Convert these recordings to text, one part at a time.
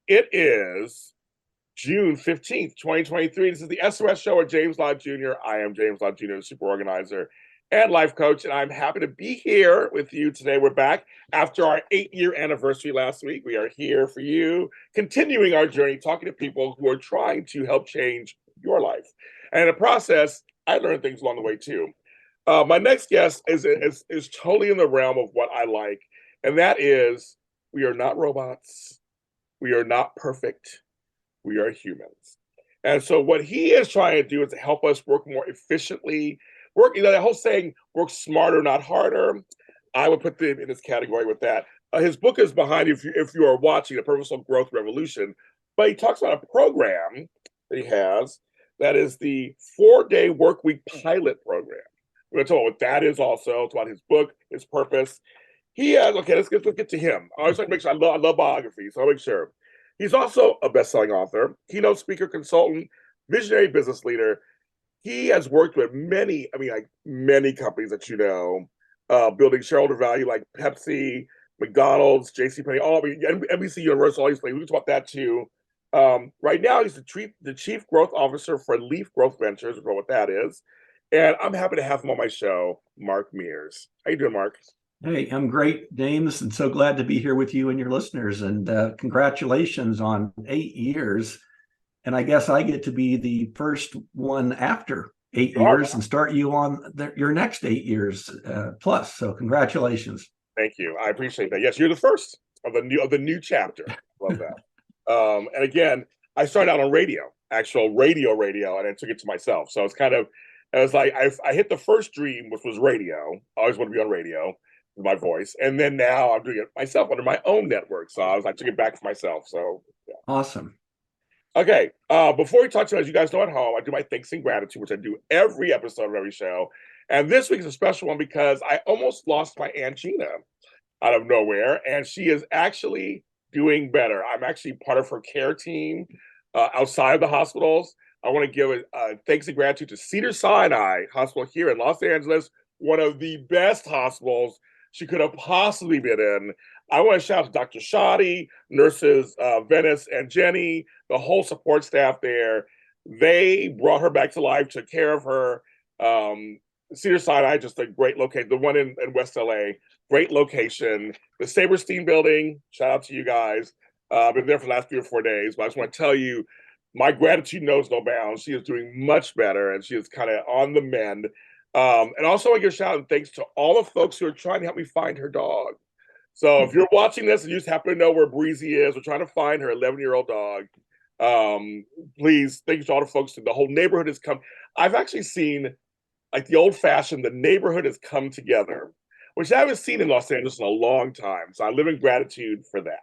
It is June 15th, 2023. This is the SOS show with James Lott Jr. I am James Lott Jr., the super organizer and life coach, and I'm happy to be here with you today. We're back after our 8-year anniversary last week. We are here for you, continuing our journey, talking to people who are trying to help change your life. And in the process, I learned things along the way too. My next guest is totally in the realm of what I like, and that is we are not robots. We are not perfect. We are humans. And so what he is trying to do is to help us work more efficiently, that whole saying, work smarter, not harder. I would put them in this category with that. His book is behind you if you are watching, The Purposeful Growth Revolution, but he talks about a program that he has that is the 4-day work week pilot program. We're going to talk about what that is also. It's about his book, his purpose. He has, okay, let's get to him. I always like to make sure, I love biography, so I'll make sure. He's also a best-selling author, keynote speaker, consultant, visionary business leader. He has worked with many companies that you know, building shareholder value like Pepsi, McDonald's, JCPenney, all NBC Universal, all these places. We can talk about that too. Right now, he's the chief growth officer for Leaf Growth Ventures, I don't know what that is. And I'm happy to have him on my show, Mark Mears. How you doing, Mark? Hey, I'm great, James, and so glad to be here with you and your listeners. And congratulations on 8 years. And I guess I get to be the first one after 8 years and start you on your next 8 years plus. So congratulations. Thank you. I appreciate that. Yes, you're the first of the new chapter. Love that. And again, I started out on radio, actual radio, and I took it to myself. So it was like I hit the first dream, which was radio. I always want to be on radio with my voice, and then now I'm doing it myself under my own network. So I took it back for myself. So yeah. Awesome. Okay, before we talk to you, as you guys know at home, I do my thanks and gratitude, which I do every episode of every show. And this week is a special one because I almost lost my Aunt Gina out of nowhere, and she is actually doing better. I'm actually part of her care team outside of the hospitals. I want to give thanks and gratitude to Cedars-Sinai Hospital here in Los Angeles, one of the best hospitals she could have possibly been in. I want to shout out to Dr. Shadi, nurses Venice and Jenny, the whole support staff there. They brought her back to life, took care of her. Cedars-Sinai, just a great location. The one in West LA, great location. The Saberstein building, shout out to you guys. I've been there for the last 3 or 4 days, but I just want to tell you, my gratitude knows no bounds. She is doing much better, and she is kind of on the mend. And also I want to give a shout out and thanks to all the folks who are trying to help me find her dog. So if you're watching this and you just happen to know where Breezy is, we're trying to find her 11-year-old dog. Please, thank you to all the folks. The whole neighborhood has come. I've actually seen, like the old-fashioned, the neighborhood has come together, which I haven't seen in Los Angeles in a long time. So I live in gratitude for that.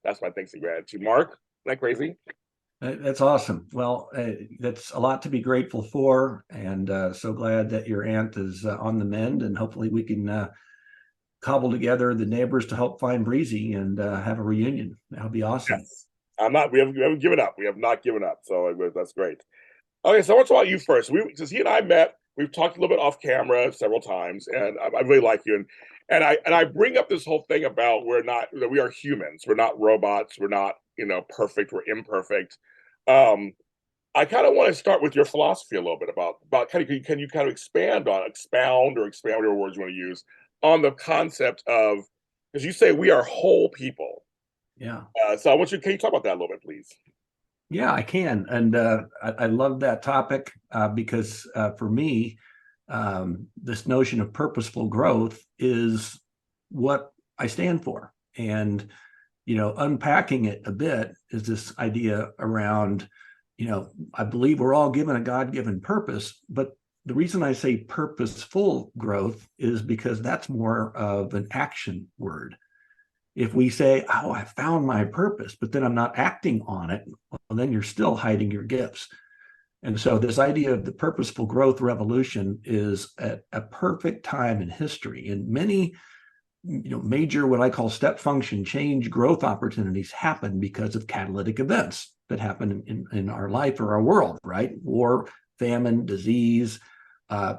That's my thanks and gratitude. Mark, isn't that crazy? That's awesome. Well, that's a lot to be grateful for, and so glad that your aunt is on the mend, and hopefully we can cobble together the neighbors to help find Breezy and have a reunion. That'll be awesome. Yes. We haven't given up. We have not given up. So that's great. Okay, so I want to talk about you first. Since he and I met, we've talked a little bit off camera several times, and I really like you. And I bring up this whole thing about we are humans. We're not robots. We're not perfect. We're imperfect. I kind of want to start with your philosophy a little bit about can you kind of expound whatever words you want to use on the concept of, because you say we are whole people. Yeah. So can you talk about that a little bit, please? Yeah, I can. And I love that topic because for me, this notion of purposeful growth is what I stand for. And, unpacking it a bit is this idea around, I believe we're all given a God-given purpose, but the reason I say purposeful growth is because that's more of an action word. If we say, oh, I found my purpose, but then I'm not acting on it, well, then you're still hiding your gifts. And so this idea of the purposeful growth revolution is at a perfect time in history. And many major, what I call step function change growth opportunities happen because of catalytic events that happen in our life or our world, right? War, famine, disease,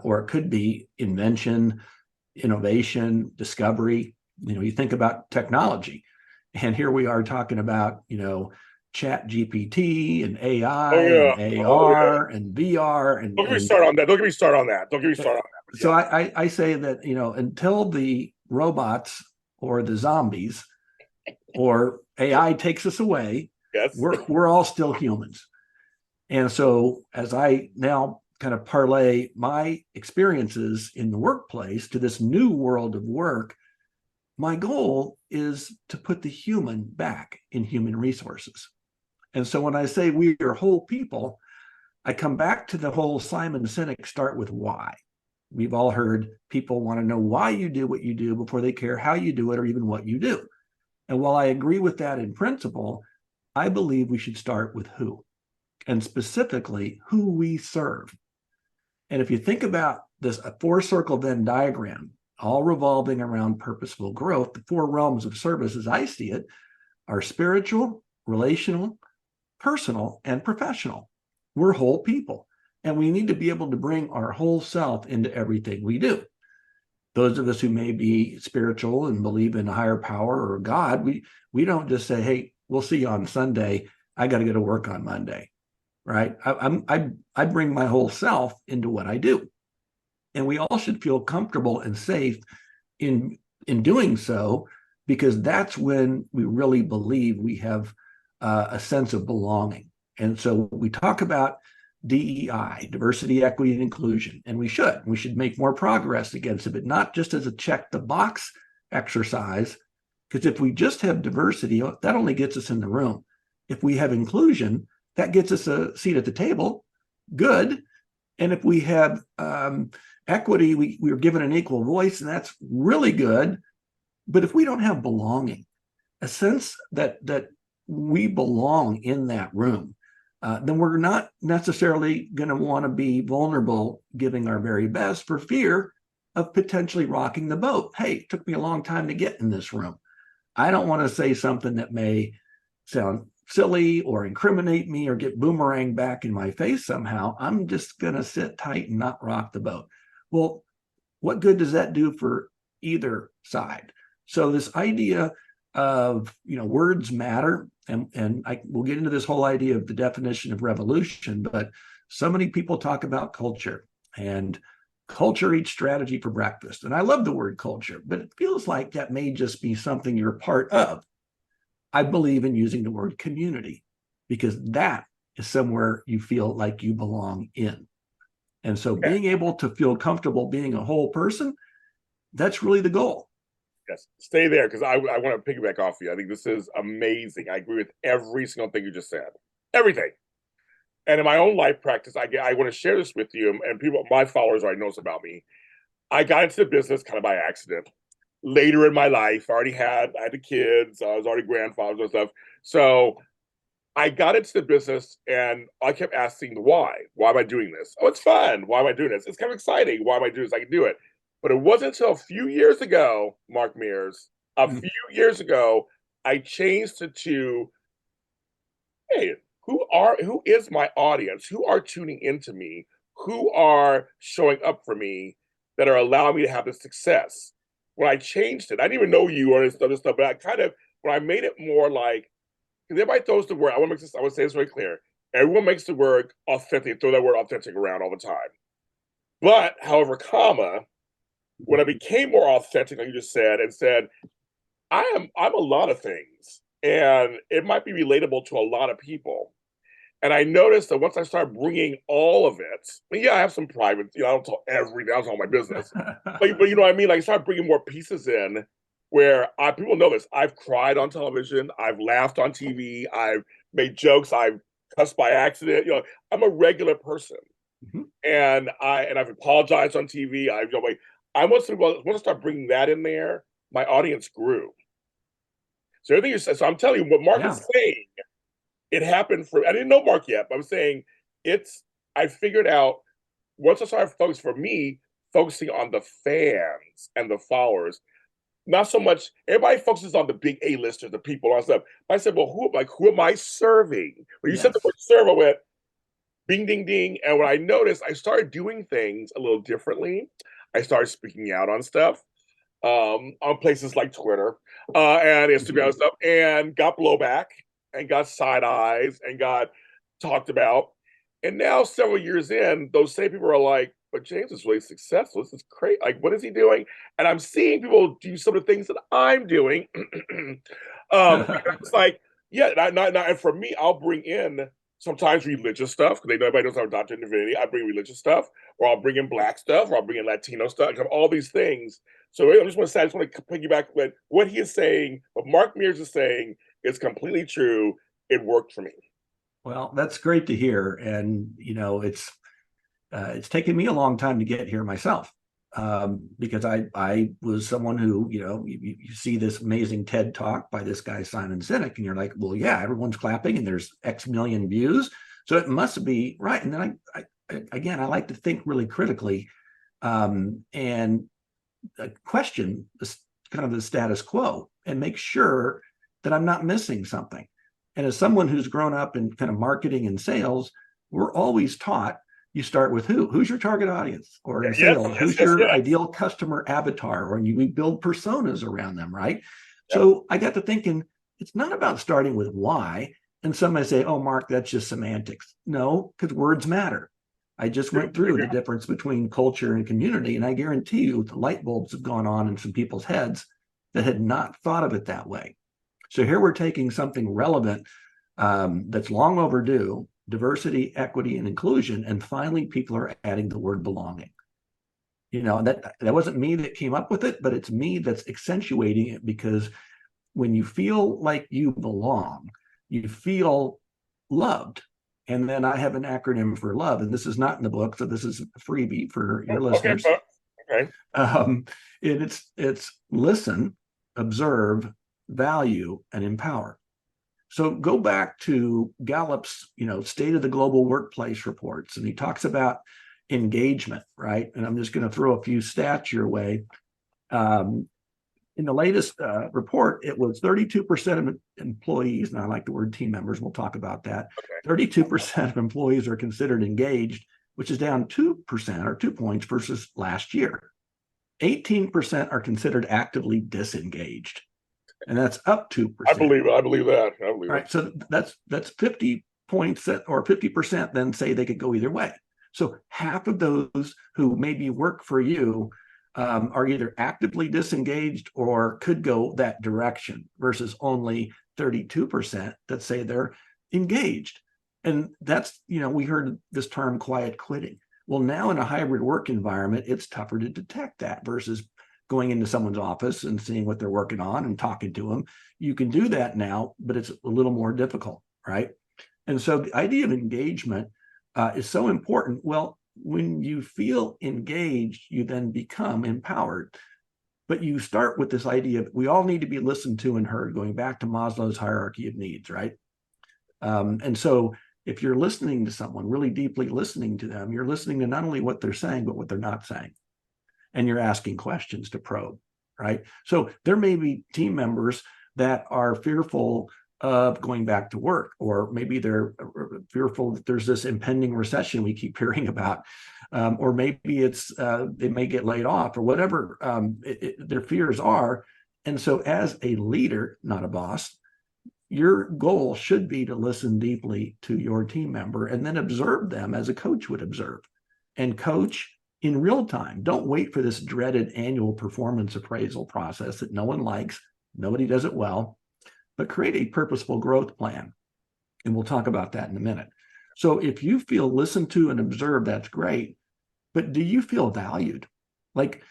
or it could be invention, innovation, discovery. You think about technology. And here we are talking about, chat GPT and Oh AI yeah. and Oh yeah. AR and VR. Don't get me started on that. Don't get me started on that. Don't get me started on that. So I say that, until the robots or the zombies or AI takes us away, Yes. we're all still humans. And so as I now kind of parlay my experiences in the workplace to this new world of work, my goal is to put the human back in human resources. And so when I say we are whole people, I come back to the whole Simon Sinek start with why. We've all heard people want to know why you do what you do before they care how you do it or even what you do. And while I agree with that in principle, I believe we should start with who, and specifically who we serve. And if you think about this, a four-circle Venn diagram, all revolving around purposeful growth, the four realms of service, as I see it, are spiritual, relational, personal, and professional. We're whole people, and we need to be able to bring our whole self into everything we do. Those of us who may be spiritual and believe in a higher power or God, we don't just say, "Hey, we'll see you on Sunday. I got to go to work on Monday." Right? I bring my whole self into what I do, and we all should feel comfortable and safe in doing so, because that's when we really believe we have a sense of belonging. And so we talk about DEI, diversity, equity, and inclusion, and we should make more progress against it, but not just as a check the box exercise, because if we just have diversity, that only gets us in the room. If we have inclusion, that gets us a seat at the table. Good. And if we have equity, we are given an equal voice, and that's really good. But if we don't have belonging, a sense that we belong in that room, then we're not necessarily going to want to be vulnerable, giving our very best for fear of potentially rocking the boat. Hey, it took me a long time to get in this room. I don't want to say something that may sound silly or incriminate me or get boomerang back in my face somehow. I'm just going to sit tight and not rock the boat. Well, what good does that do for either side? So this idea of, words matter, and we'll get into this whole idea of the definition of revolution, but so many people talk about culture, and culture eats strategy for breakfast. And I love the word culture, but it feels like that may just be something you're part of. I believe in using the word community, because that is somewhere you feel like you belong in. And so being able to feel comfortable being a whole person, that's really the goal. Yes, stay there, because I want to piggyback off you. I think this is amazing. I agree with every single thing you just said. Everything. And in my own life practice, I want to share this with you, and people, my followers already know this about me. I got into the business kind of by accident. Later in my life, I had the kids, I was already grandfathers and stuff. So I got into the business, and I kept asking the why. Why am I doing this? Oh, it's fun. Why am I doing this? It's kind of exciting. Why am I doing this? I can do it. But it wasn't until a few years ago, Mark Mears, a few years ago, I changed it to, hey, who is my audience? Who are tuning into me? Who are showing up for me that are allowing me to have this success? When I changed it, I didn't even know you or this other stuff, but I kind of, when I made it more like, because everybody throws the word, I want to say this very clear. Everyone makes the word authentic, throw that word authentic around all the time. But, however, when I became more authentic, like you just said, and said, I'm a lot of things, and it might be relatable to a lot of people. And I noticed that once I started bringing all of it, yeah, I have some private, I don't tell everything, I don't tell my business, but you know what I mean? Like, I started bringing more pieces in where people know this. I've cried on television, I've laughed on TV, I've made jokes, I've cussed by accident. I'm a regular person, and I've apologized on TV. I once I start bringing that in there, my audience grew. So everything you said. So I'm telling you what Mark is saying. It happened I didn't know Mark yet, but I'm saying I figured out once I started focusing on the fans and the followers, not so much, everybody focuses on the big A-listers, the people, all that stuff. But I said, well, who am I serving? When you said the word serve, I went, bing, ding, ding. And when I noticed, I started doing things a little differently. I started speaking out on stuff. on places like Twitter and Instagram and stuff, and got blowback and got side eyes and got talked about. And now, several years in, those same people are like, but James is really successful. This is great. Like, what is he doing? And I'm seeing people do some of the things that I'm doing. It's like, yeah, and for me, I'll bring in sometimes religious stuff because nobody knows I'm a doctor in divinity. I bring religious stuff, or I'll bring in Black stuff, or I'll bring in Latino stuff, all these things. So I just want to piggyback with what he is saying, what Mark Mears is saying is completely true. It worked for me. Well, that's great to hear, and it's taken me a long time to get here myself, because I was someone who, you see this amazing TED talk by this guy Simon Sinek, and you're like, well, yeah, everyone's clapping, and there's X million views, so it must be right. And then I like to think really critically, and question kind of the status quo and make sure that I'm not missing something. And as someone who's grown up in kind of marketing and sales, we're always taught you start with who's your target audience, or in sales, who's your ideal customer avatar, or we build personas around them, right? So I got to thinking, it's not about starting with why. And some might say, oh, Mark, that's just semantics. No, because words matter. I just went through the difference between culture and community, and I guarantee you the light bulbs have gone on in some people's heads that had not thought of it that way. So here we're taking something relevant that's long overdue, diversity, equity, and inclusion, and finally people are adding the word belonging. That wasn't me that came up with it, but it's me that's accentuating it, because when you feel like you belong, you feel loved. And then I have an acronym for love, and this is not in the book, so this is a freebie for your listeners. Okay. It's listen, observe, value, and empower. So go back to Gallup's, State of the Global Workplace reports, and he talks about engagement, right? And I'm just going to throw a few stats your way. In the latest report, it was 32% of employees, and I like the word team members, we'll talk about that. 32% of employees are considered engaged, which is down 2% or 2 points versus last year. 18% are considered actively disengaged, and that's up 2%. I believe that. All right, so that's 50 points or 50% then say they could go either way. So half of those who maybe work for you are either actively disengaged or could go that direction, versus only 32% that say they're engaged. And that's, we heard this term quiet quitting. Well, now in a hybrid work environment, it's tougher to detect that versus going into someone's office and seeing what they're working on and talking to them. You can do that now, but it's a little more difficult, right? And so the idea of engagement is so important. Well, when you feel engaged, you then become empowered. But you start with this idea of we all need to be listened to and heard, going back to Maslow's hierarchy of needs, right? And so if you're listening to someone, really deeply listening to them, you're listening to not only what they're saying, but what they're not saying. And you're asking questions to probe, right? So there may be team members that are fearful of going back to work, or maybe they're fearful that there's this impending recession we keep hearing about, or maybe it's they may get laid off, or whatever their fears are. And so as a leader, not a boss, your goal should be to listen deeply to your team member and then observe them as a coach would observe, and coach in real time. Don't wait for this dreaded annual performance appraisal process that no one likes. Nobody does it well. But create a purposeful growth plan. And we'll talk about that in a minute. So if you feel listened to and observed, that's great. But do you feel valued? Like,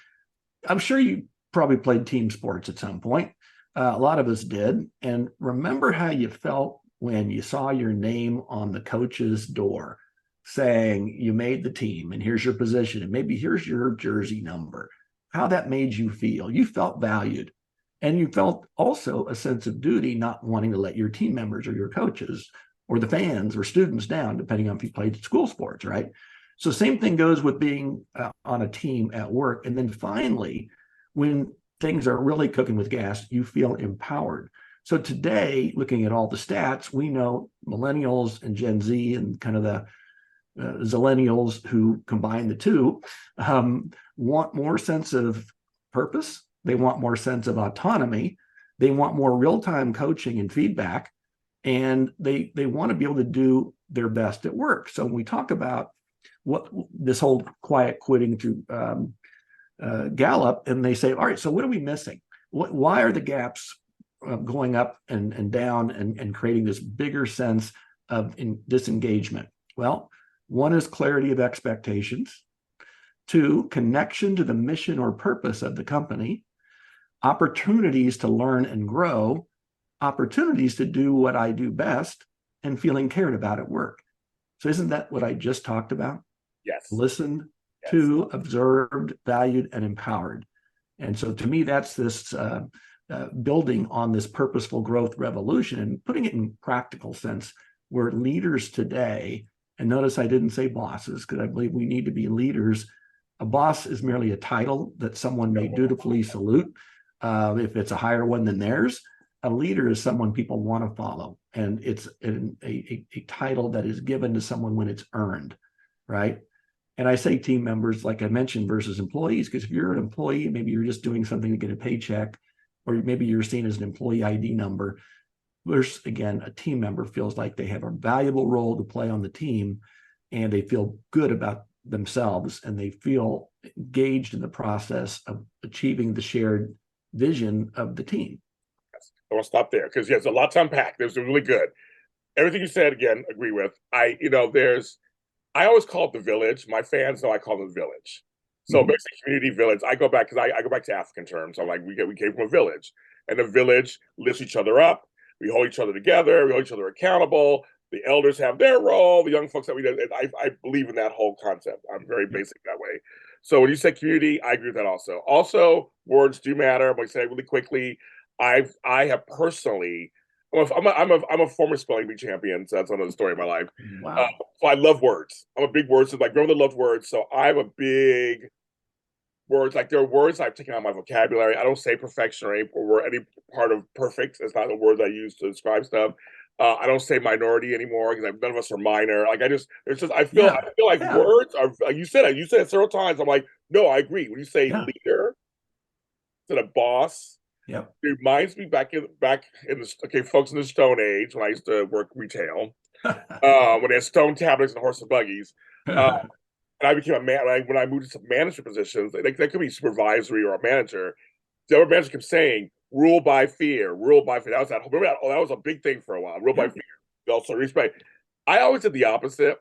I'm sure you probably played team sports at some point. A lot of us did. And remember how you felt when you saw your name on the coach's door saying you made the team and here's your position and maybe here's your jersey number, how that made you feel. You felt valued. And you felt also a sense of duty, not wanting to let your team members or your coaches or the fans or students down, depending on if you played school sports, right? So same thing goes with being on a team at work. And then finally, when things are really cooking with gas, you feel empowered. So today, looking at all the stats, we know millennials and Gen Z and kind of the zillennials who combine the two want more sense of purpose They want more sense of autonomy. They want more real-time coaching and feedback. And they want to be able to do their best at work. So when we talk about what this whole quiet quitting through Gallup, and they say, all right, so what are we missing? Why are the gaps going up and down and creating this bigger sense of disengagement? Well, one is clarity of expectations. Two, connection to the mission or purpose of the company. Opportunities to learn and grow. Opportunities to do what I do best, and feeling cared about at work. So isn't that what I just talked about? Yes. Listened to, observed, valued, and empowered. And so to me, that's this building on this purposeful growth revolution and putting it in practical sense, where leaders today, and notice I didn't say bosses, because I believe we need to be leaders. A boss is merely a title that someone may dutifully salute if it's a higher one than theirs. A leader is someone people want to follow, and it's a title that is given to someone when it's earned, right? And I say team members, like I mentioned, versus employees, because if you're an employee, maybe you're just doing something to get a paycheck, or maybe you're seen as an employee ID number. Versus, again, a team member feels like they have a valuable role to play on the team, and they feel good about themselves, and they feel engaged in the process of achieving the shared vision of the team. I want to stop there because there's a lot to unpack. There's really good. Everything you said, again, agree with. I always call it the village. My fans know I call it the village. So basically, community village. I go back because I go back to African terms. I'm like, we came from a village, and the village lifts each other up. We hold each other together. We hold each other accountable. The elders have their role. The young folks that we do. I believe in that whole concept. I'm very basic that way. So when you say community, I agree with that also. Also, words do matter. I'm going to say it really quickly. I have personally, I'm a former spelling bee champion, so that's another story of my life. Wow. So I love words. I'm a big words. So my grandmother loved words, so I'm a big words. Like there are words I've taken out of my vocabulary. I don't say perfection or any part of perfect. It's not the words I use to describe stuff. I don't say minority anymore because none of us are minor. Like I feel like words are. Like you said it several times. I'm like, no, I agree. When you say leader to the boss. Yep. It reminds me back in the folks in the Stone Age when I used to work retail, when they had stone tablets and horse and buggies. And I became a man. When I moved into management positions, that could be supervisory or a manager. The other manager kept saying, "Rule by fear, rule by fear." That was a big thing for a while. Rule by fear, also respect. I always did the opposite,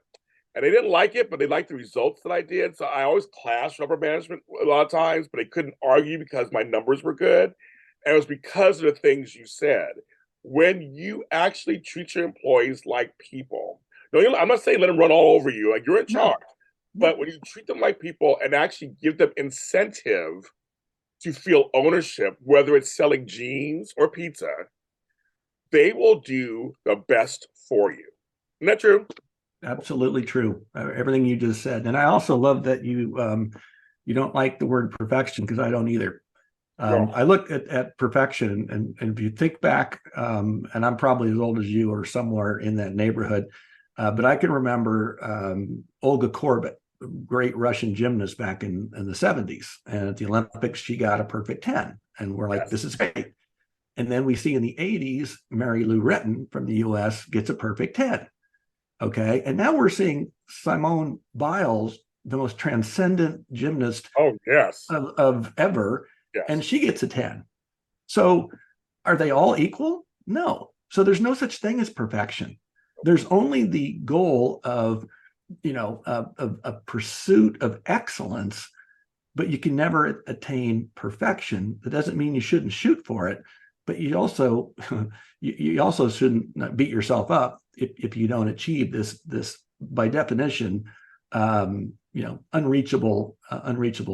and they didn't like it, but they liked the results that I did. So I always clashed with upper management a lot of times, but they couldn't argue because my numbers were good. And it was because of the things you said. When you actually treat your employees like people, I'm not saying let them run all over you, like you're in charge, but when you treat them like people and actually give them incentive to feel ownership, whether it's selling jeans or pizza, they will do the best for you. Isn't that true? Absolutely true. Everything you just said. And I also love that you don't like the word perfection, because I don't either. I look at perfection, and if you think back, and I'm probably as old as you or somewhere in that neighborhood, but I can remember Olga Korbut, great Russian gymnast back in the 70s. And at the Olympics, she got a perfect 10. And we're like, this is great. And then we see in the 80s, Mary Lou Retton from the US gets a perfect 10. Okay. And now we're seeing Simone Biles, the most transcendent gymnast of ever. Yes. And she gets a 10. So are they all equal? No. So there's no such thing as perfection. There's only the goal of, a pursuit of excellence, but you can never attain perfection. That doesn't mean you shouldn't shoot for it, but you also shouldn't beat yourself up if you don't achieve this by definition, unreachable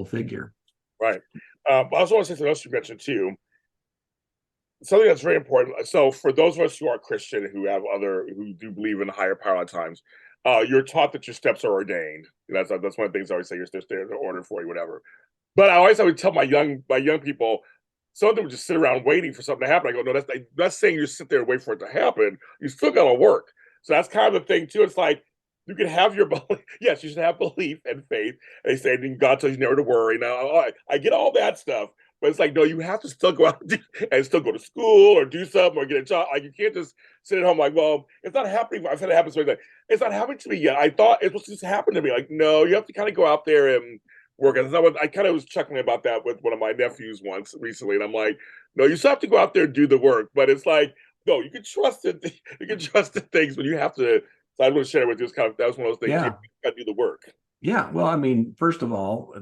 figure. Right. I also want to say something else you mentioned too. Something that's very important. So for those of us who are Christian, who do believe in higher power at times, you're taught that your steps are ordained. That's one of the things I always say. Your steps are ordered for you, whatever. But I would tell my young people, some of them would just sit around waiting for something to happen. I go, no, that's saying you sit there and wait for it to happen. You still got to work. So that's kind of the thing too. It's like you can have your belief. Yes, you should have belief and faith. They say God tells you never to worry. Now, I get all that stuff, But it's like, no, you have to still go out and still go to school or do something or get a job. Like, you can't just sit at home like, well, it's not happening. I've had it happen. So like, it's not happening to me yet. I thought it was just happening to me. Like, no, you have to kind of go out there and work. And I kind of was chuckling about that with one of my nephews once recently. And I'm like, no, you still have to go out there and do the work. But it's like, no, you can trust it. You can trust the things, but you have to. So I want to share with you. It's kind of, that was one of those things. You got to do the work. Yeah. Well, I mean, first of all,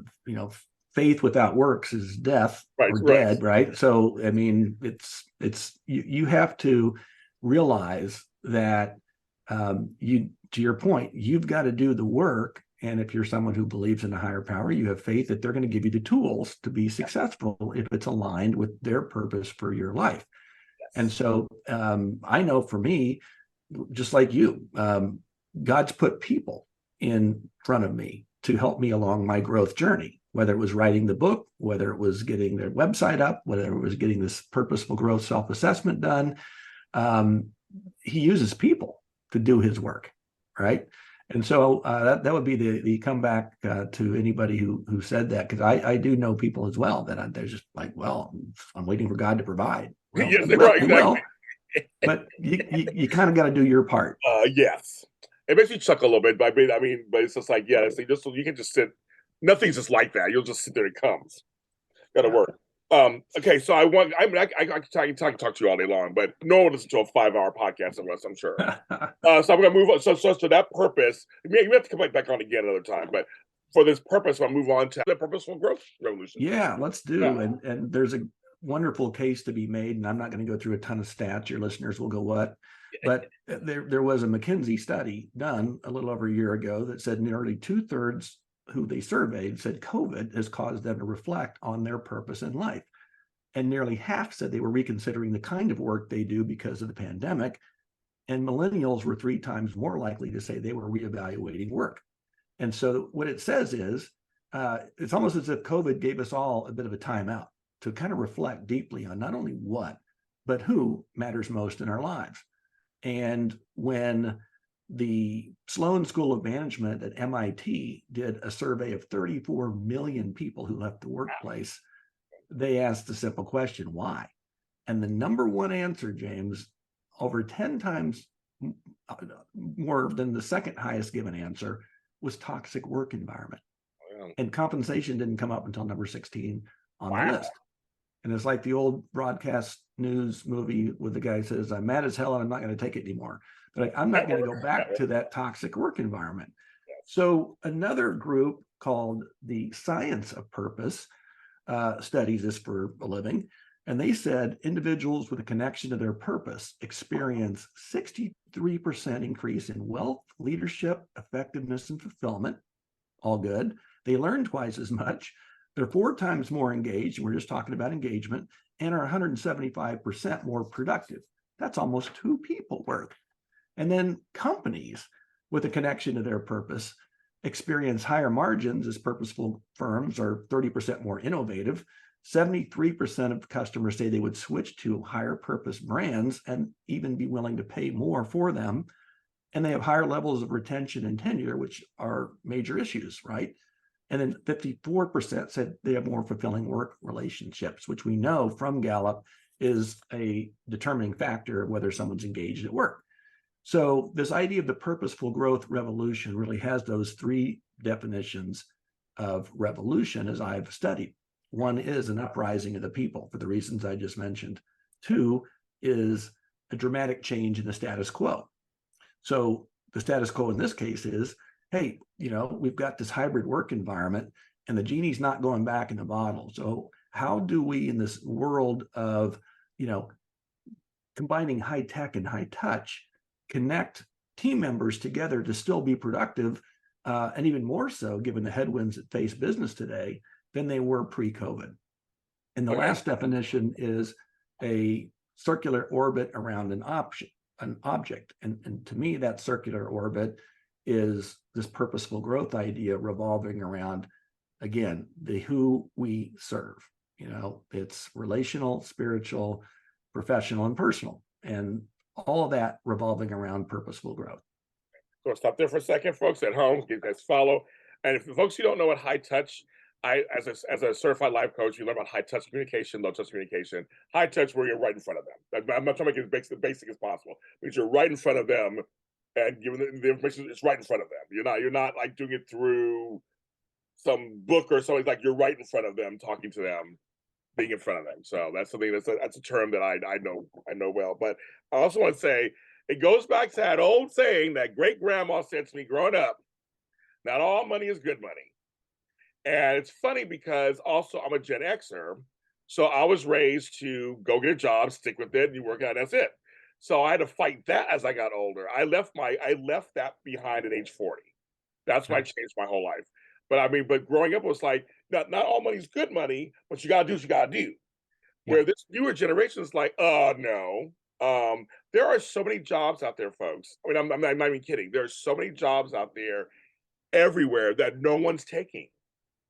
faith without works is death or dead, right? So, I mean, you have to realize that to your point, you've got to do the work. And if you're someone who believes in a higher power, you have faith that they're going to give you the tools to be successful if it's aligned with their purpose for your life. Yes. And so I know for me, just like you, God's put people in front of me to help me along my growth journey, whether it was writing the book, whether it was getting their website up, whether it was getting this purposeful growth self-assessment done. He uses people to do his work, right? And so that would be the comeback to anybody who said that, because I do know people as well that they're just like, well, I'm waiting for God to provide. Well, yes, exactly. But you kind of got to do your part. Yes. It makes you chuckle a little bit, but but it's just like, yeah, you can just sit. Nothing's just like that. You'll just sit there. It comes. Got to work. Okay, so I can talk to you all day long, but no one listens to a 5-hour podcast unless I'm sure. So I'm gonna move on. So that purpose, you have to come back on again another time, but for this purpose, I'll move on to the purposeful growth revolution. Yeah, let's do. Yeah. And there's a wonderful case to be made, and I'm not going to go through a ton of stats. Your listeners will go, what? But there was a McKinsey study done a little over a year ago that said nearly 2/3 who they surveyed said COVID has caused them to reflect on their purpose in life. And nearly half said they were reconsidering the kind of work they do because of the pandemic. And millennials were 3 times more likely to say they were reevaluating work. And so what it says is, it's almost as if COVID gave us all a bit of a timeout to kind of reflect deeply on not only what, but who matters most in our lives. And when the Sloan School of Management at MIT did a survey of 34 million people who left the workplace, they asked the simple question, why? And the number one answer, James, over 10 times more than the second highest given answer, was toxic work environment. Wow. And compensation didn't come up until number 16 on the list. And it's like the old broadcast news movie where the guy says, I'm mad as hell and I'm not going to take it anymore. But I'm not going to go back to that toxic work environment. So another group called the Science of Purpose studies this for a living. And they said individuals with a connection to their purpose experience 63% increase in wealth, leadership, effectiveness, and fulfillment. All good. They learn twice as much. They're 4 times more engaged. We're just talking about engagement, and are 175% more productive. That's almost 2 people worth. And then companies with a connection to their purpose experience higher margins as purposeful firms are 30% more innovative. 73% of customers say they would switch to higher purpose brands and even be willing to pay more for them. And they have higher levels of retention and tenure, which are major issues, right? And then 54% said they have more fulfilling work relationships, which we know from Gallup is a determining factor of whether someone's engaged at work. So this idea of the purposeful growth revolution really has those 3 definitions of revolution as I've studied. 1 is an uprising of the people for the reasons I just mentioned. 2 is a dramatic change in the status quo. So the status quo in this case is, hey, we've got this hybrid work environment and the genie's not going back in the bottle. So how do we, in this world of, combining high tech and high touch, connect team members together to still be productive, and even more so given the headwinds that face business today than they were pre-COVID. And the last definition is a circular orbit around an object. And to me, that circular orbit is this purposeful growth idea revolving around, again, the who we serve. It's relational, spiritual, professional, and personal. And all of that revolving around purposeful growth. So stop there for a second, folks at home. You guys follow. And if folks, you don't know what high touch, as a certified life coach, you learn about high touch communication, low touch communication. High touch where you're right in front of them. I'm not trying to make it as basic as possible, because you're right in front of them and giving the information is right in front of them. You're not like doing it through some book or something. Like you're right in front of them, talking to them, being in front of them. So that's something that's a term that I know well. But I also want to say it goes back to that old saying that great grandma said to me growing up: "Not all money is good money." And it's funny because also I'm a Gen Xer, so I was raised to go get a job, stick with it, and you work out, that's it. So I had to fight that as I got older. I left that behind at age 40. That's when I changed my whole life. But I mean, but growing up it was like not all money's good money, but you gotta do what you gotta do. Where this newer generation is like, no. There are so many jobs out there, folks. I mean, I'm not even kidding. There are so many jobs out there everywhere that no one's taking,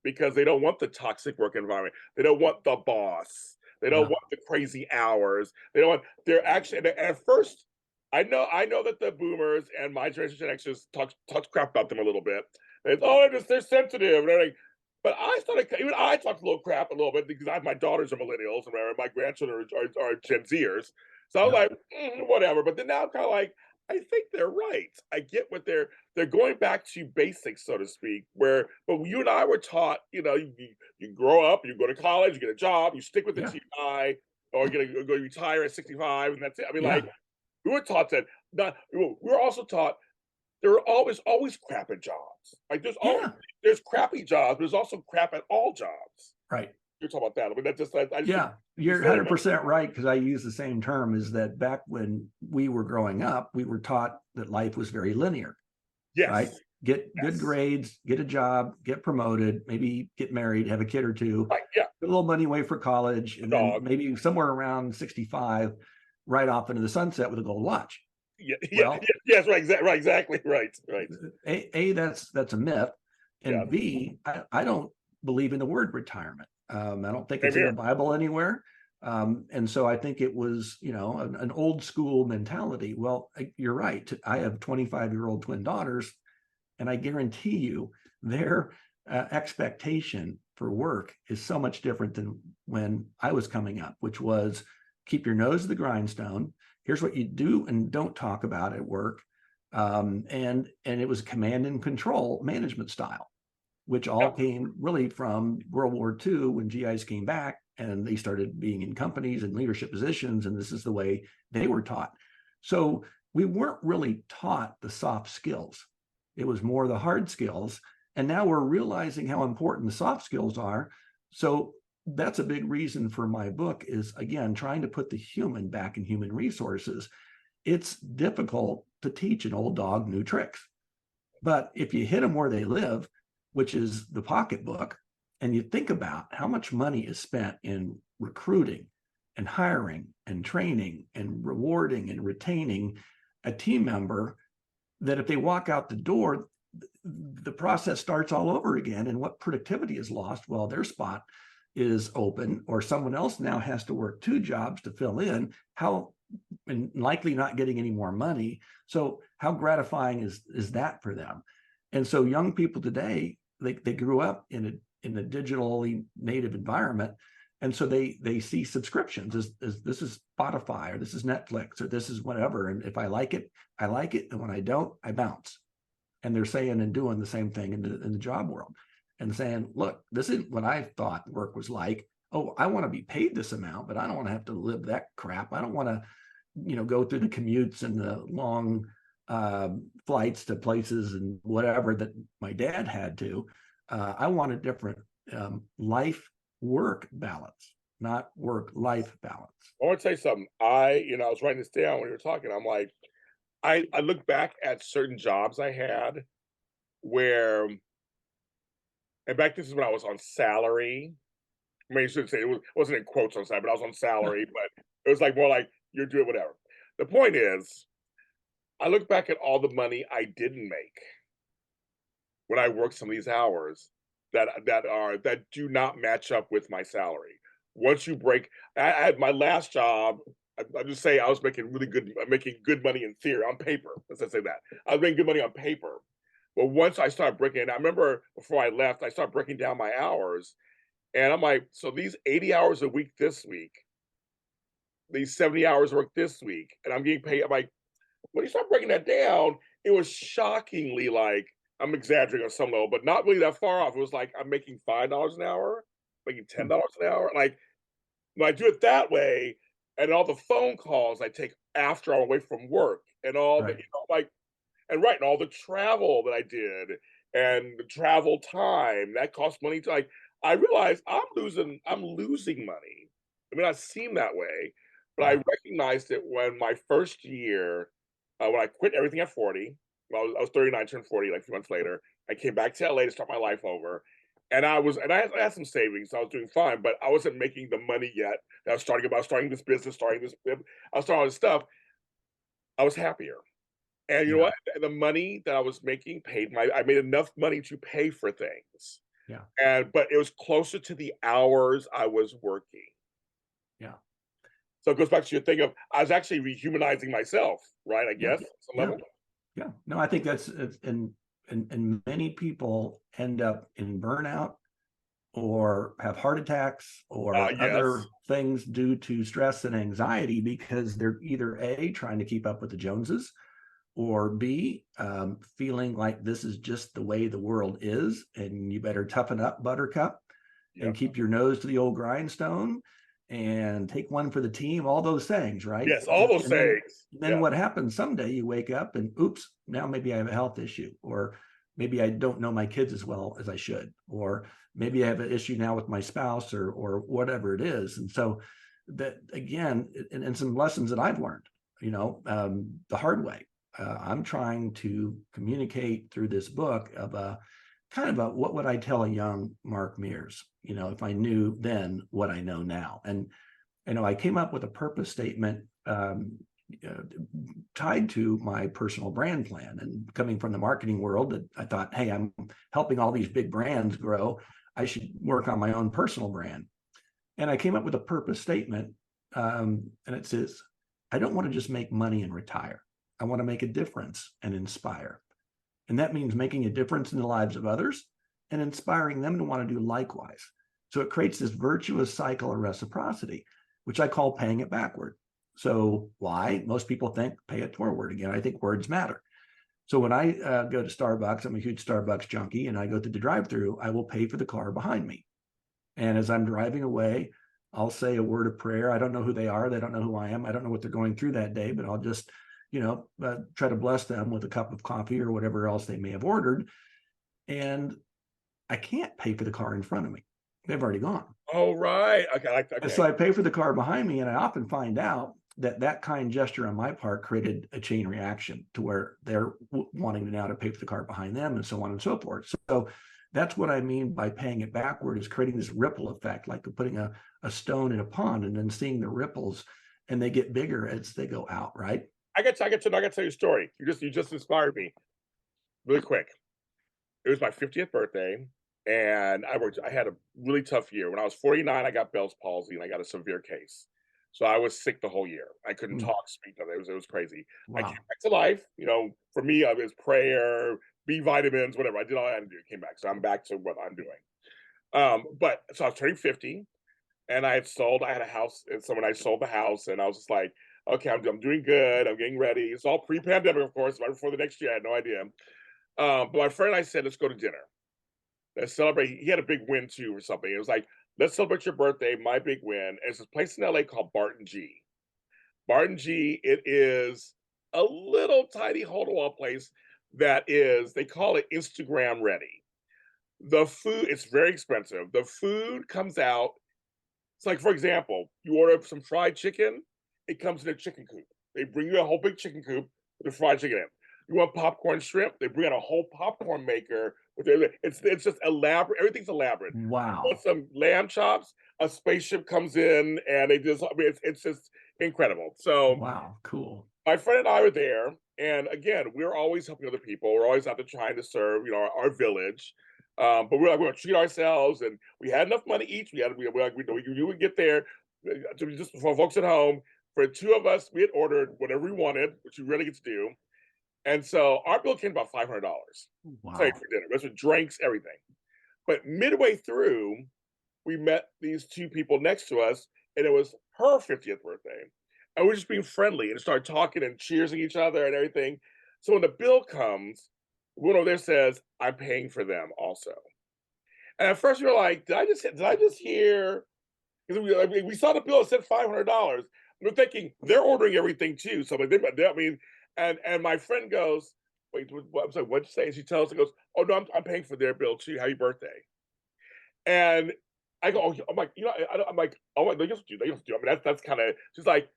because they don't want the toxic work environment. They don't want the boss. They don't want the crazy hours. They don't want. They're actually. And at first, I know that the boomers and my generation Gen Xers talk crap about them a little bit. They're sensitive and everything. But even I talked a little crap a little bit, because my daughters are millennials and my grandchildren are Gen Zers. So I was like, whatever. But then now I'm kind of like, I think they're right. I get what they're going back to basics, so to speak. But you and I were taught, you grow up, you go to college, you get a job, you stick with it till you die, or you're gonna go retire at 65, and that's it. I mean, like we were taught that. We were also taught there are always crap at jobs. Like there's crappy jobs, but there's also crap at all jobs. Right. You're talking about that. I mean, that just I just you're 100% right, because I use the same term. Is that back when we were growing up, we were taught that life was very linear. Yes. Right. Get good grades, get a job, get promoted, maybe get married, have a kid or two, right, put a little money away for college, and then maybe somewhere around 65, right off into the sunset with a gold watch. Yes, right, exactly, right. That's a myth, and B, I don't believe in the word retirement. I don't think it's in the Bible anywhere. And so I think it was, an old school mentality. Well, you're right. I have 25-year-old twin daughters, and I guarantee you their expectation for work is so much different than when I was coming up, which was keep your nose to the grindstone. Here's what you do and don't talk about at work. And it was command and control management style, which all came really from World War II, when GIs came back and they started being in companies and leadership positions. And this is the way they were taught. So we weren't really taught the soft skills. It was more the hard skills. And now we're realizing how important the soft skills are. So that's a big reason for my book, is, again, trying to put the human back in human resources. It's difficult to teach an old dog new tricks. But if you hit them where they live, which is the pocketbook, and you think about how much money is spent in recruiting and hiring and training and rewarding and retaining a team member, that if they walk out the door, the process starts all over again. And what productivity is lost? Well, their spot is open, or someone else now has to work 2 jobs to fill in, and likely not getting any more money. So how gratifying is that for them? And so young people today, they grew up in a digitally native environment. And so they see subscriptions as this is Spotify, or this is Netflix, or this is whatever. And if I like it, I like it. And when I don't, I bounce. And they're saying and doing the same thing in the job world, and saying, look, this isn't what I thought work was like. Oh, I want to be paid this amount, but I don't want to have to live that crap. I don't want to, go through the commutes and the long flights to places and whatever that my dad had to. I want a different life-work balance, not work-life balance. I want to tell you something. I was writing this down when you were talking. I'm like, I look back at certain jobs I had where, and back this is when I was on salary. I mean, you should say it wasn't in quotes on salary, but I was on salary, but it was like more like you're doing whatever. The point is, I look back at all the money I didn't make when I worked some of these hours that do not match up with my salary. Once you break, I had my last job. I just say I was making good money in theory, on paper. Let's say that I was making good money on paper. But once I started breaking, I remember before I left, I started breaking down my hours, and I'm like, so these 80 hours a week this week, these 70 hours work this week, and I'm getting paid. I'm like, when you start breaking that down, it was shockingly like, I'm exaggerating on some level, but not really that far off. It was like I'm making $5 an hour, making $10 an hour. Like when I do it that way, and all the phone calls I take after I'm away from work, and all the, Right. like, and right, and all the travel that I did, and the travel time that costs money to, like, I realized I'm losing money. I mean, it seem that way, but I Yeah. recognized it when my first year, when I quit everything at 40. Well, I was 39, turned 40 like a few months later. I came back to LA to start my life over. And I had some savings. So I was doing fine, but I wasn't making the money yet. I was starting this business, I was starting all this stuff. I was happier. And you know Yeah. what? The money that I was making I made enough money to pay for things. Yeah. But it was closer to the hours I was working. Yeah. So it goes back to your thing of I was actually rehumanizing myself, right? I Yeah. guess at some Yeah. level. Yeah. No, I think and many people end up in burnout or have heart attacks or Yes. other things due to stress and anxiety because they're either A, trying to keep up with the Joneses, or B, feeling like this is just the way the world is and you better toughen up, buttercup, and Yep. keep your nose to the old grindstone and take one for the team, all those things, right? Yes, all those And then things. then Yeah. what happens someday, you wake up and oops, now maybe I have a health issue, or maybe I don't know my kids as well as I should, or maybe I have an issue now with my spouse or whatever it is. And so that again, and some lessons that I've learned, the hard way. I'm trying to communicate through this book of a kind of a what would I tell a young Mark Mears, if I knew then what I know now. And I came up with a purpose statement uh, tied to my personal brand plan. And coming from the marketing world, that I thought, hey, I'm helping all these big brands grow. I should work on my own personal brand. And I came up with a purpose statement, and it says, I don't want to just make money and retire. I want to make a difference and inspire. And that means making a difference in the lives of others and inspiring them to want to do likewise. So it creates this virtuous cycle of reciprocity, which I call paying it backward. So why? Most people think pay it forward. Again, I think words matter. So when I go to Starbucks, I'm a huge Starbucks junkie, and I go through the drive-through, I will pay for the car behind me. And as I'm driving away, I'll say a word of prayer. I don't know who they are. They don't know who I am. I don't know what they're going through that day, but I'll just, try to bless them with a cup of coffee or whatever else they may have ordered. And I can't pay for the car in front of me. They've already gone. Oh, right. Okay. Okay. So I pay for the car behind me, and I often find out that kind gesture on my part created a chain reaction to where they're wanting to now to pay for the car behind them and so on and so forth. So that's what I mean by paying it backward, is creating this ripple effect, like putting a stone in a pond and then seeing the ripples, and they get bigger as they go out, right? I got to tell you a story. You just inspired me really quick. It was my 50th birthday, and I had a really tough year. When I was 49, I got Bell's palsy and I got a severe case. So I was sick the whole year. I couldn't talk, speak. It was crazy. I came Wow. back to life. For me, it was prayer, B vitamins, whatever. I did all I had to do. Came back. So I'm back to what I'm doing. But so I was turning 50, and I had a house, and so when I sold the house, and I was just like, okay, I'm doing good. I'm getting ready. It's all pre-pandemic, of course, right before the next year. I had no idea. But my friend and I said, let's go to dinner. Let's celebrate. He had a big win too, or something. It was like, let's celebrate your birthday, my big win. And it's this place in LA called Barton G. Barton G, it is a little tiny hole to wall place they call it Instagram ready. The food, it's very expensive. The food comes out. It's like, for example, you order some fried chicken, it comes in a chicken coop. They bring you a whole big chicken coop with the fried chicken in. You want popcorn shrimp? They bring out a whole popcorn maker. It's just elaborate. Everything's elaborate. You Wow. want some lamb chops? A spaceship comes in, and it's just incredible. So Wow. Cool. my friend and I were there, and again, we're always helping other people. We're always out there trying to serve, our village. But we're like, we're gonna treat ourselves, and we had enough money each. We would get there just for folks at home. For two of us, we had ordered whatever we wanted, which we really get to do. And so our bill came about $500. Wow. For dinner. That's with drinks, everything. But midway through, we met these two people next to us, and it was her 50th birthday. And we were just being friendly and started talking and cheersing each other and everything. So when the bill comes, one over there says, "I'm paying for them also." And at first we were like, did I just hear? Because we saw the bill, it said $500. We're thinking they're ordering everything too. So like, I mean, and my friend goes, "Wait, what?" I'm like, "What'd you say?" And she tells us, goes, "Oh no, I'm paying for their bill too. Happy birthday." And I go, "Oh," I'm like, I'm like, "Oh my, they just do. They just do." I mean, that's kind of. She's like,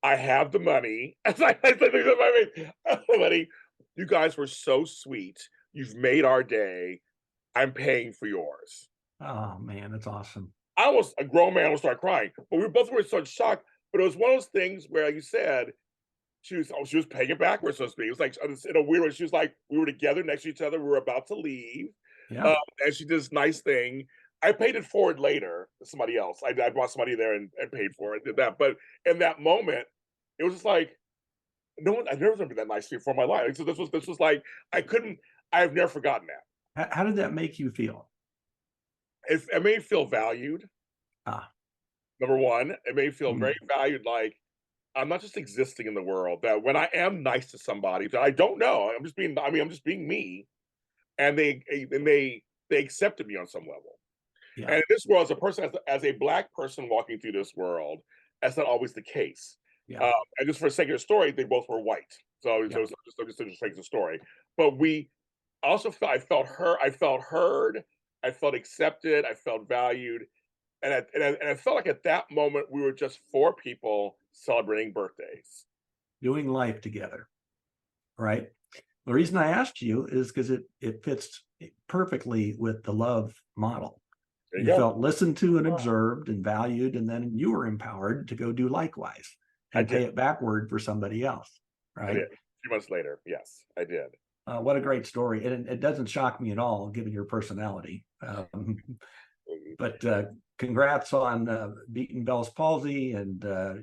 "I have the money." I said, "I have the money. You guys were so sweet. You've made our day. I'm paying for yours." Oh man, that's awesome. A grown man will start crying, but we both were such shocked. But it was one of those things where, like you said, she was paying it backwards, so to speak. It was like in a weird way. She was like, we were together next to each other. We were about to leave, Yeah. and she did this nice thing. I paid it forward later to somebody else. I brought somebody there and paid for it. Did that, but in that moment, it was just like no one. I've never been that nice before in my life. So this was like I couldn't. I've never forgotten that. How did that make you feel? It made me feel valued. Ah. Number one, it made me feel Mm. very valued. Like I'm not just existing in the world. That when I am nice to somebody that I don't know, I'm just being. I mean, I'm just being me, and they accepted me on some level. Yeah. And in this world, as a person, as a black person walking through this world, that's not always the case. Yeah. And just for the sake of the story, they both were white, so Yeah. just for the sake of the story. But we also felt I felt heard, I felt accepted, I felt valued, and I felt like at that moment we were just four people celebrating birthdays. Doing life together, right? The reason I asked you is because it fits perfectly with the love model. There you You go. felt listened to and observed and valued, and then you were empowered to go do likewise and pay it backward for somebody else, I right? did. A few months later, yes, I did. What a great story. And it doesn't shock me at all, given your personality. But congrats on beating Bell's palsy and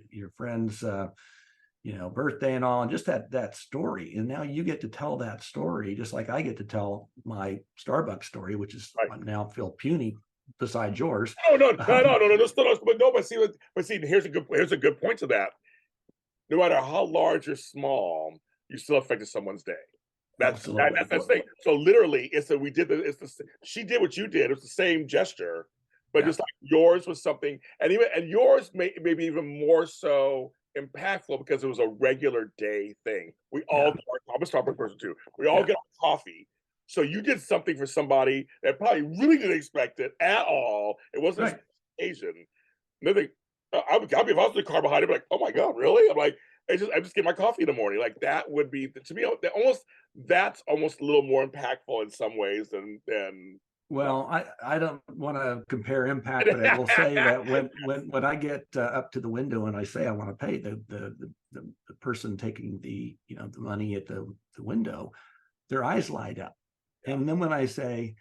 your friend's birthday and all, and just that story. And now you get to tell that story, just like I get to tell my Starbucks story, which is Right. now feel puny beside yours. No, but see, here's a good point to that. No matter how large or small, you still affected someone's day. Absolutely. That's the thing. So literally, she did what you did. It was the same gesture, but Yeah. just like yours was something, and yours maybe even more so impactful because it was a regular day thing. I'm a Starbucks person too. We all get our coffee. So you did something for somebody that probably really didn't expect it at all. It wasn't an occasion. Nothing. I'll be if I was in the car behind him, like, "Oh my god, really?" I'm like, I just get my coffee in the morning. Like that would be to me that's almost a little more impactful in some ways than. Well, I don't want to compare impact, but I will say that when I get up to the window and I say I want to pay the person taking the money at the window, their eyes light up. Yeah. And then when I say,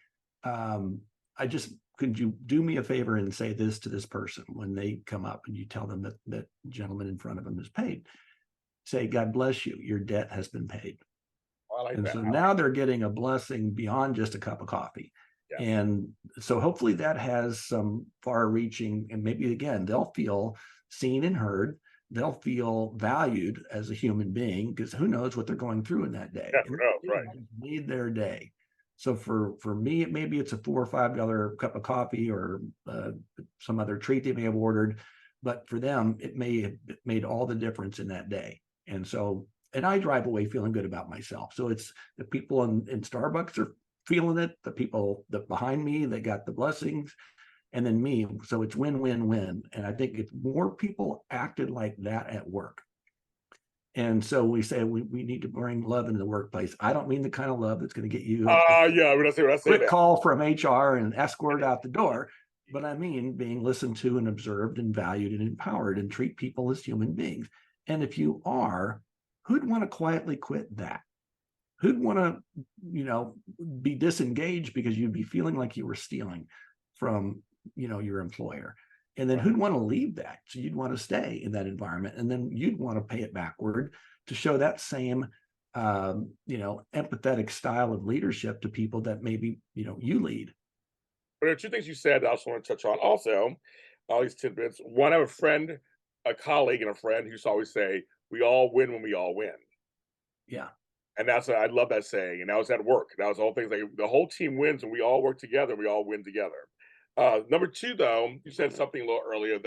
could you do me a favor and say this to this person when they come up and you tell them that gentleman in front of them is paid? Say, "God bless you, your debt has been paid." And so now they're getting a blessing beyond just a cup of coffee. Yeah. And so hopefully that has some far reaching, and maybe again, they'll feel seen and heard. They'll feel valued as a human being, because who knows what they're going through in that day. Yeah, who knows, right. Made their day. So for me, maybe it's a $4 or $5 cup of coffee or some other treat they may have ordered. But for them, it may have made all the difference in that day. And I drive away feeling good about myself. So it's the people in Starbucks are feeling it, the people that behind me, they got the blessings, and then me. So it's win-win-win. And I think if more people acted like that at work. And so we say we need to bring love into the workplace. I don't mean the kind of love that's going to get you a quick call from HR and escort out the door. But I mean being listened to and observed and valued and empowered, and treat people as human beings. And if you are, who'd want to quietly quit that? Who'd want to, be disengaged because you'd be feeling like you were stealing from, your employer? And then who'd want to leave that? So you'd want to stay in that environment, and then you'd want to pay it backward to show that same empathetic style of leadership to people that maybe, you lead. But there are two things you said that I also want to touch on. Also, all these tidbits. One, I have a friend, a colleague, and a friend who used to always say, "We all win when we all win." Yeah. And I love that saying. And that was at work. That was the whole thing. Like the whole team wins and we all work together. We all win together. Number two, though, you said something a little earlier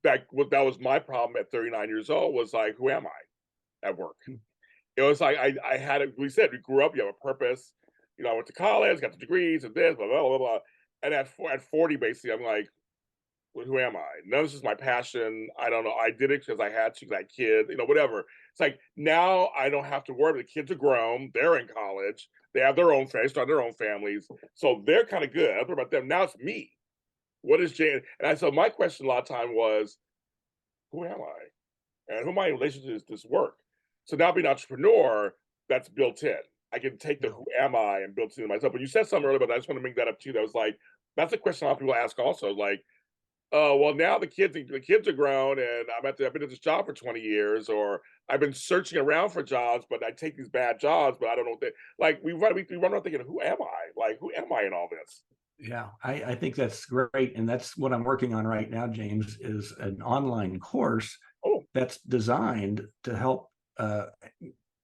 that was my problem at 39 years old was like, who am I at work? It was like I had it. We said we grew up. You have a purpose. I went to college, got the degrees, and this, blah blah blah blah. And at 40, basically, I'm like, well, who am I? None of this is my passion. I don't know. I did it because I had to, like kid, whatever. It's like now I don't have to worry. The kids are grown. They're in college. They have their own families, start their own families. So they're kind of good. I don't know about them. Now it's me. What is Jane? So my question a lot of time was, who am I? And who am I in relation to this work? So now being an entrepreneur, that's built in. I can take the who am I and build it in myself. But you said something earlier, but I just want to bring that up too. That was like, that's a question a lot of people ask also. Like, oh, well, now the kids are grown and I've been at this job for 20 years, or I've been searching around for jobs, but I take these bad jobs, but I don't know what they like. We run around thinking, who am I? Like, who am I in all this? Yeah, I think that's great. And that's what I'm working on right now, James, is an online course that's designed to help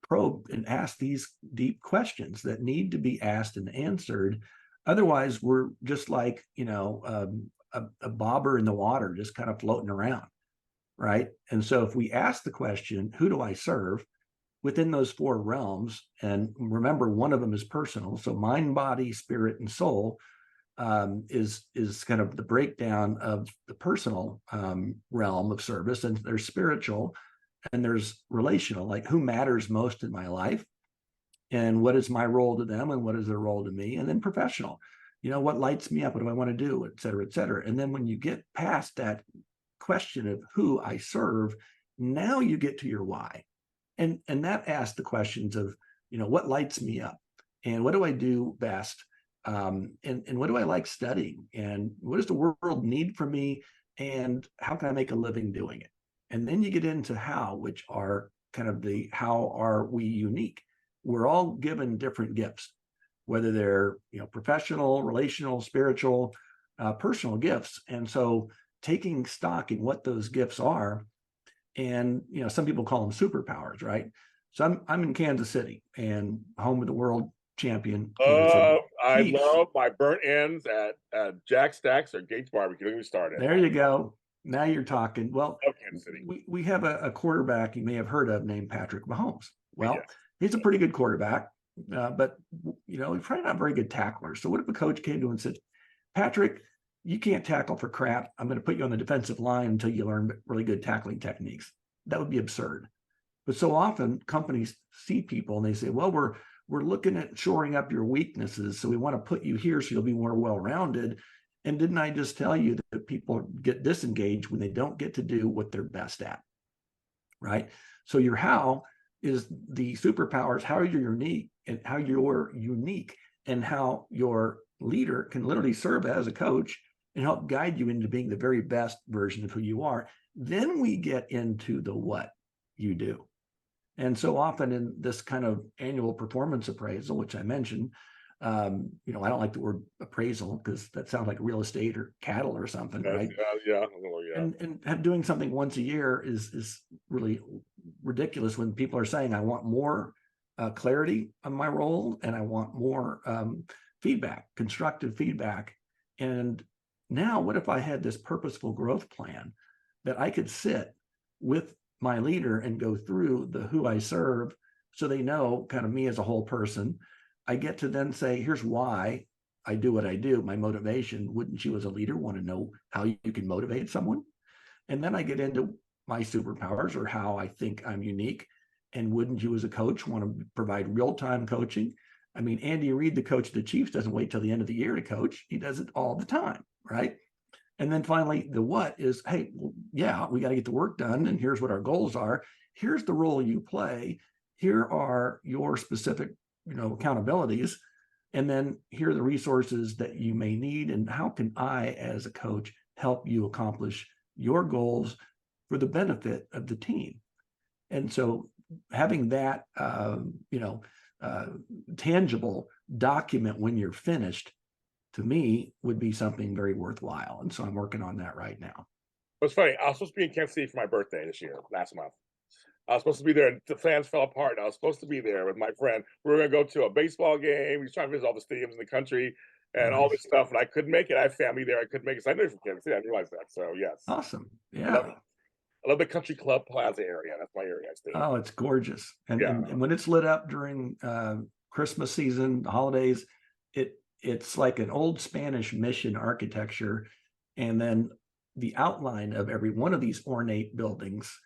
probe and ask these deep questions that need to be asked and answered. Otherwise, we're just like, a bobber in the water, just kind of floating around, right? And so if we ask the question, who do I serve, within those four realms, and remember, one of them is personal, so mind, body, spirit, and soul, is kind of the breakdown of the personal realm of service, and there's spiritual, and there's relational, like who matters most in my life, and what is my role to them, and what is their role to me, and then professional. What lights me up? What do I want to do? Et cetera, et cetera. And then when you get past that question of who I serve, now you get to your why. And that asks the questions of, what lights me up? And what do I do best? And what do I like studying? And what does the world need from me? And how can I make a living doing it? And then you get into how, which are kind of how are we unique? We're all given different gifts, whether they're professional, relational, spiritual, personal gifts. And so taking stock in what those gifts are, and some people call them superpowers, right? So I'm in Kansas City, and home of the world champion Kansas City I Chiefs. love my burnt ends at Jack Stacks or Gates Barbecue. Let me start it. There you go. Now you're talking. Well, Kansas City. We have a quarterback you may have heard of named Patrick Mahomes. Well, yes. He's a pretty good quarterback, but he's probably not a very good tackler. So what if a coach came to him and said, Patrick, you can't tackle for crap. I'm going to put you on the defensive line until you learn really good tackling techniques. That would be absurd. But so often companies see people and they say, well, we're looking at shoring up your weaknesses. So we want to put you here so you'll be more well-rounded. And didn't I just tell you that people get disengaged when they don't get to do what they're best at, right? So your how is the superpowers, how you're unique and how your leader can literally serve as a coach and help guide you into being the very best version of who you are. Then we get into the what you do. And so often in this kind of annual performance appraisal, which I mentioned, I don't like the word appraisal because that sounds like real estate or cattle or something, right? Yeah. And doing something once a year is really ridiculous when people are saying, I want more clarity on my role and I want more feedback, constructive feedback. And now what if I had this purposeful growth plan that I could sit with my leader and go through the who I serve so they know kind of me as a whole person. I get to then say, here's why I do what I do, my motivation. Wouldn't you as a leader want to know how you can motivate someone? And then I get into my superpowers or how I think I'm unique. And wouldn't you as a coach want to provide real-time coaching? I mean, Andy Reid, the coach of the Chiefs, doesn't wait till the end of the year to coach. He does it all the time, right? And then finally, the what is, hey, well, yeah, we got to get the work done. And here's what our goals are. Here's the role you play. Here are your specific, accountabilities. And then here are the resources that you may need. And how can I, as a coach, help you accomplish your goals for the benefit of the team? And so having that tangible document when you're finished, to me, would be something very worthwhile. And so I'm working on that right now. It's funny. I was supposed to be in Kansas City for my birthday this year, last month. I was supposed to be there, and the plans fell apart. I was supposed to be there with my friend. We were going to go to a baseball game. He was trying to visit all the stadiums in the country and all this stuff, and I couldn't make it. I have family there. I couldn't make it. So I knew from Kansas City. I didn't realize that. So, yes. Awesome. I Yeah. love the Country Club Plaza area. That's my area I stay in. Oh, it's gorgeous. And, Yeah. and when it's lit up during Christmas season, the holidays, it's like an old Spanish mission architecture. And then the outline of every one of these ornate buildings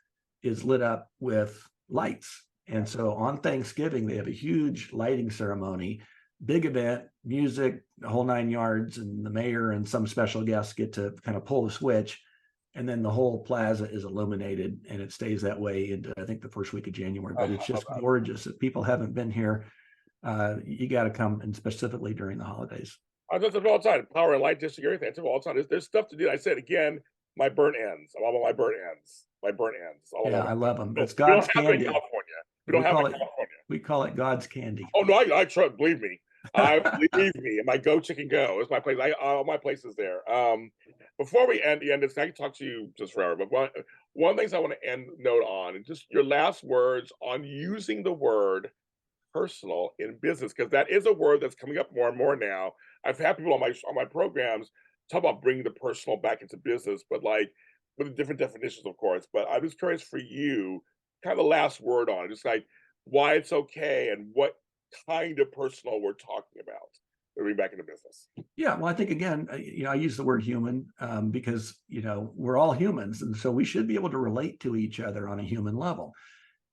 is lit up with lights. And so on Thanksgiving, they have a huge lighting ceremony, big event, music, the whole 9 yards, and the mayor and some special guests get to kind of pull the switch. And then the whole plaza is illuminated, and it stays that way into, I think, the first week of January. But it's just gorgeous. If people haven't been here, you got to come, and specifically during the holidays. I do it all the time. Power and light district, everything. I do it all the time. There's stuff to do. I said again, my burnt ends. I'm all about my burnt ends. My burnt ends. Yeah, I love them. It's God's candy. We don't have it in California. We call it God's candy. Oh no, I trust. Believe me. Believe me. My go chicken go is my place. All my places there. Before we end this, I can talk to you just forever. But one thing I want to end note on, and just your last words on using the word personal in business, because that is a word that's coming up more and more now. I've had people on my programs talk about bringing the personal back into business, but like with different definitions, of course. But I'm just curious for you, kind of the last word on it, just like why it's okay and what kind of personal we're talking about to bring back into business. Yeah, well, I think again, I use the word human because we're all humans, and so we should be able to relate to each other on a human level.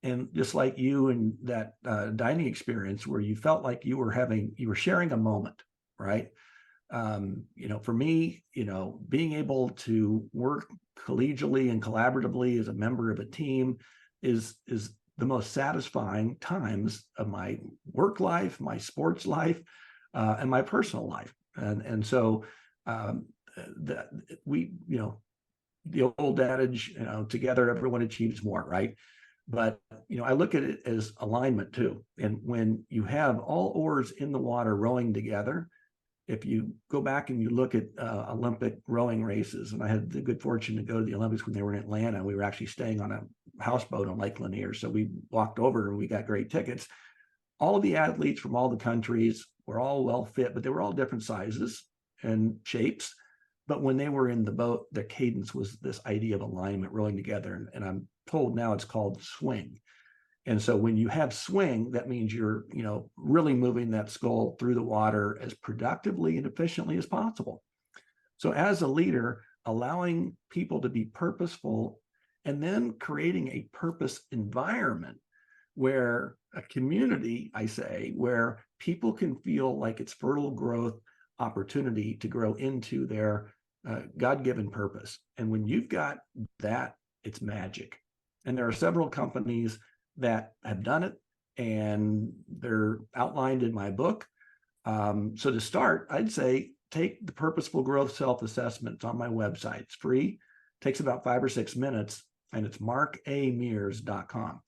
And just like you and that dining experience where you felt like you were sharing a moment, right? For me, being able to work collegially and collaboratively as a member of a team is the most satisfying times of my work life, my sports life, and my personal life. And so the old adage, together everyone achieves more, right? But I look at it as alignment too. And when you have all oars in the water rowing together, if you go back and you look at Olympic rowing races, and I had the good fortune to go to the Olympics when they were in Atlanta, we were actually staying on a houseboat on Lake Lanier. So we walked over and we got great tickets. All of the athletes from all the countries were all well fit, but they were all different sizes and shapes. But when they were in the boat, their cadence was this idea of alignment, rowing together. And I'm told now it's called swing. And so when you have swing, that means you're, really moving that scull through the water as productively and efficiently as possible. So as a leader, allowing people to be purposeful and then creating a purpose environment where a community, I say, where people can feel like it's fertile growth opportunity to grow into their God-given purpose. And when you've got that, it's magic. And there are several companies that have done it, and they're outlined in my book. So to start, I'd say take the Purposeful Growth Self-Assessment. It's on my website. It's free. It takes about 5 or 6 minutes, and it's markamears.com.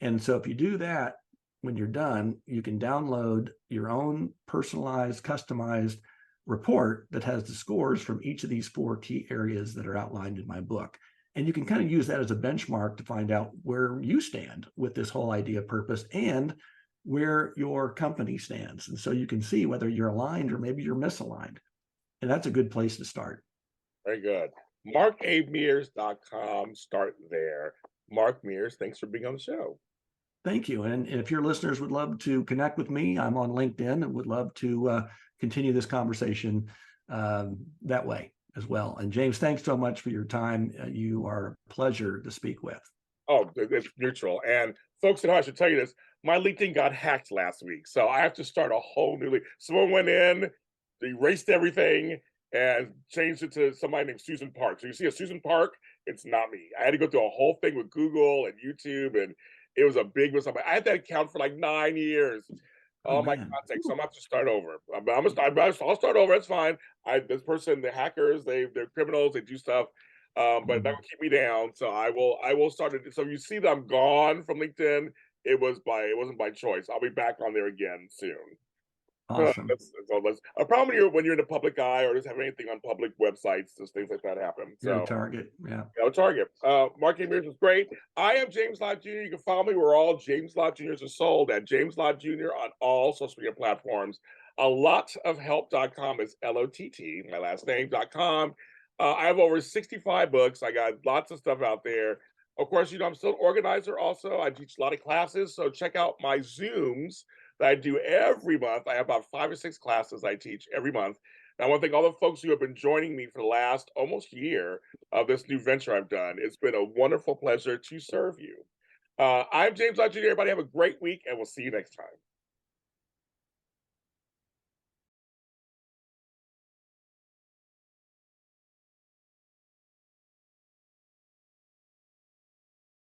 And so if you do that, when you're done, you can download your own personalized, customized report that has the scores from each of these 4 key areas that are outlined in my book. And you can kind of use that as a benchmark to find out where you stand with this whole idea of purpose and where your company stands. And so you can see whether you're aligned or maybe you're misaligned. And that's a good place to start. Very good. markamears.com. Start there. Mark Mears, thanks for being on the show. Thank you. And if your listeners would love to connect with me, I'm on LinkedIn and would love to continue this conversation that way as well. And James, thanks so much for your time. You are a pleasure to speak with. Oh, it's neutral. And folks, I should tell you this, my LinkedIn got hacked last week. So I have to start a whole new league. Someone went in, they erased everything and changed it to somebody named Susan Park. So you see a Susan Park, it's not me. I had to go through a whole thing with Google and YouTube, and it was a big mistake. I had that account for like 9 years. All my contacts. So I'm gonna have to start over. I'll start over. It's fine. This person, the hackers, they're criminals. They do stuff. But that will keep me down. So I will start it. So you see that I'm gone from LinkedIn. It wasn't by choice. I'll be back on there again soon. Awesome. That's a problem when you're in the public eye or just have anything on public websites, just things like that happen. You're So a target. Yeah. Target. Marketing Mears was great. I am James Lott Jr. You can follow me. We're all James Lott Jr.'s are sold at James Lott Jr. on all social media platforms. A lot of help.com is LOTT, my last name.com. I have over 65 books. I got lots of stuff out there. Of course, I'm still an organizer also. I teach a lot of classes. So check out my Zooms that I do every month. I have about 5 or 6 classes I teach every month. And I want to thank all the folks who have been joining me for the last almost year of this new venture I've done. It's been a wonderful pleasure to serve you. I'm James Lott Jr. Everybody have a great week, and we'll see you next time.